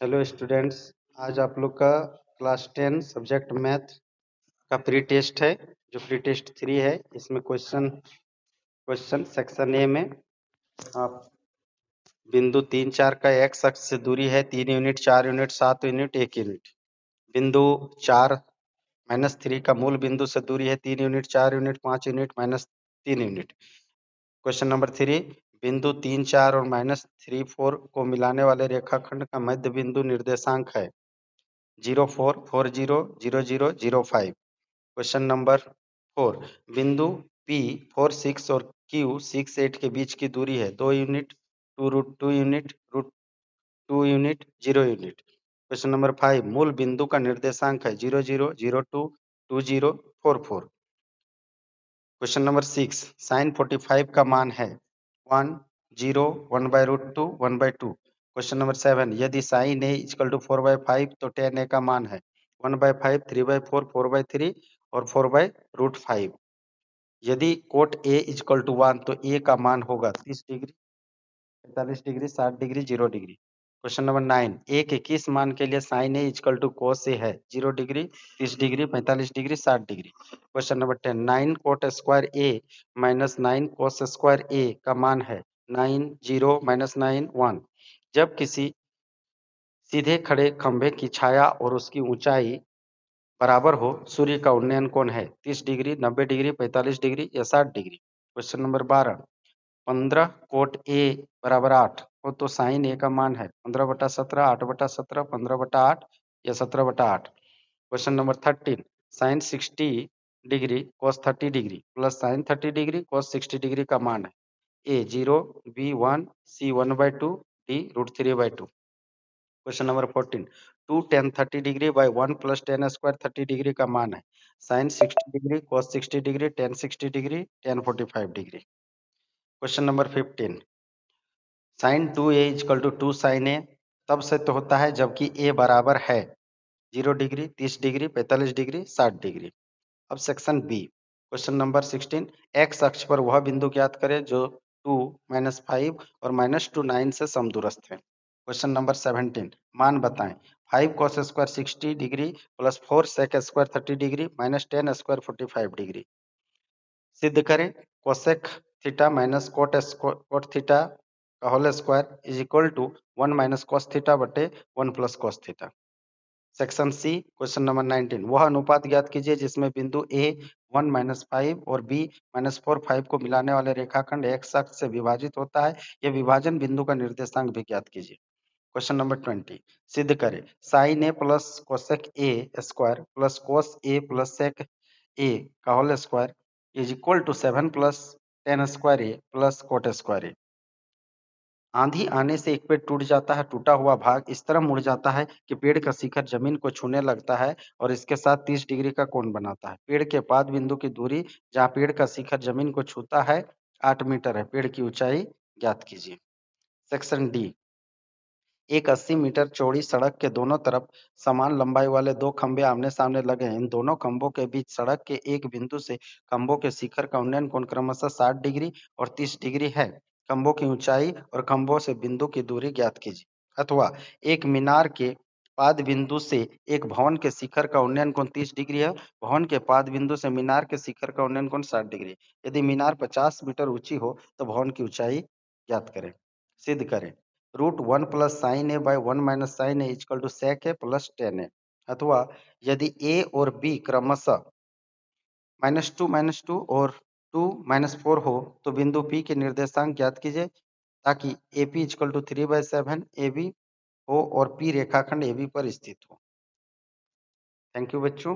Hello students. आज आप लोग का क्लास 10 सब्जेक्ट मैथ का प्री टेस्ट है, जो प्री टेस्ट 3 है। इसमें क्वेश्चन सेक्शन ए में आप बिंदु 3 4 का एक्स अक्ष से दूरी है 3 यूनिट, 4 यूनिट, 7 यूनिट, 1 यूनिट। बिंदु 4 -3 का मूल बिंदु से दूरी है 3 unit, 4 unit, 5 unit, -3 unit. Question number 3, बिंदु 3 4 और -3 4 को मिलाने वाले रेखाखंड का मध्य बिंदु निर्देशांक है 0 4 4 0 0 0 0 5। क्वेश्चन नंबर 4, बिंदु P 4 6 और Q 6 8 के बीच की दूरी है 2 unit, 2 unit, √2 unit, 0 unit. Question number 5, मूल बिंदु का निर्देशांक है 0 0 0 2 2 0 4 4। क्वेश्चन नंबर 6, साइन 45 का मान है 1 0 1/√2 1/2। क्वेश्चन नंबर 7, यदि साइन a इक्वल टू 4/5 तो tan a का मान है 1/5 3/4 4/3 और 4/√5। यदि कोट a इक्वल टू 1 तो a का मान होगा 30 degree, 45 degree, 60 degree, 0 degree. Question number 9, a के किस मान के लिए sine a equal to cos a है 0 degree, 30 degree, 45 degree, 60 degree. Question number 10, 9 cot square a minus 9 cos square a का मान है 9 0 -9 1। जब किसी सीधे खड़े खंभे की छाया और उसकी ऊंचाई बराबर हो, सूर्य का उन्नयन कोण है 30 डिग्री, 90 डिग्री, 45 डिग्री या 60 degree. Question number 12, 15 cot A बराबर 8 हो तो साइन ए का मान है 15/17, 8/17, 15/8 या 17/8। Question number 13, sine 60 degree cos 30 degree plus sine 30 degree cos 60 degree का मान है A 0, B 1, C 1/2, D √3/2। Question number 14, 2 tan 30 degree by 1 plus tan square 30 degree का मान है sine 60 degree cos 60 degree tan 60 degree tan 45 degree. Question number 15, sine 2a equal to 2 sine ए तब से तो होता है जबकि a बराबर है 0 डिग्री, 30 डिग्री, 45 डिग्री, 60 डिग्री। अब section B, question number 16, X अक्ष पर वह बिंदु ज्ञात करें जो 2 -5 और -2 9 से समदूरस्थ है। क्वेश्चन नंबर 17, मान बताएं 5 cos square 60 degree plus 4 sec square 30 degree minus 10 square 45 degree. सिद्ध करें cosec theta minus cot theta का whole square is equal to 1 minus cos theta बटे 1 plus cos theta. Section C, question number 19, वह अनुपात ज्ञात कीजिए जिसमें बिंदु ए 1 -5 और बी -4 5 को मिलाने वाले रेखाखंड एक्स अक्ष से विभाजित होता है। यह विभाजन बिंदु का निर्देशांक भी ज्ञात कीजिए। क्वेश्चन नंबर 20, सिद्ध करें sine A plus cosec A square plus cos A plus sec A का whole square is equal to 7 plus tan square A plus cot square A. आंधी आने से एक पेड़ टूट जाता है, टूटा हुआ भाग इस तरह मुड़ जाता है कि पेड़ का शिखर जमीन को छूने लगता है और इसके साथ 30 डिग्री का कोण बनाता है। पेड़ के पाद बिंदु की दूरी जहाँ पेड़ का शिखर जमीन को छूता है 8 मीटर है। पेड़ की ऊंचाई ज्ञात कीजिए। सेक्शन डी, एक 80 मीटर चौड़ी सड़क के दोनों तरफ समान लंबाई वाले दो खंभे आमने सामने लगे हैं। इन दोनों खंभों के बीच सड़क के एक बिंदु से खंभों के शिखर का उन्नयन कोण क्रमशः 60 डिग्री और 30 डिग्री है। खंभों की ऊंचाई और खंभों से बिंदु की दूरी ज्ञात कीजिए। अथवा एक मीनार के पाद बिंदु से एक भवन के शिखर का उन्नयन कोण 30 डिग्री है। भवन के पाद बिंदु से मीनार के शिखर का उन्नयन कोण 60 डिग्री। यदि मीनार 50 मीटर ऊंची हो तो भवन की ऊंचाई ज्ञात करें। सिद्ध करें √1 plus sine A by 1 minus sine A equal to sec A plus tan A. अथवा यदि ए और बी क्रमशः -2 और 2 -4 हो तो बिंदु पी के निर्देशांक ज्ञात कीजिए ताकि AP इक्वल टू 3/7 AB हो और पी रेखाखंड AB पर स्थित हो। थैंक यू बच्चों।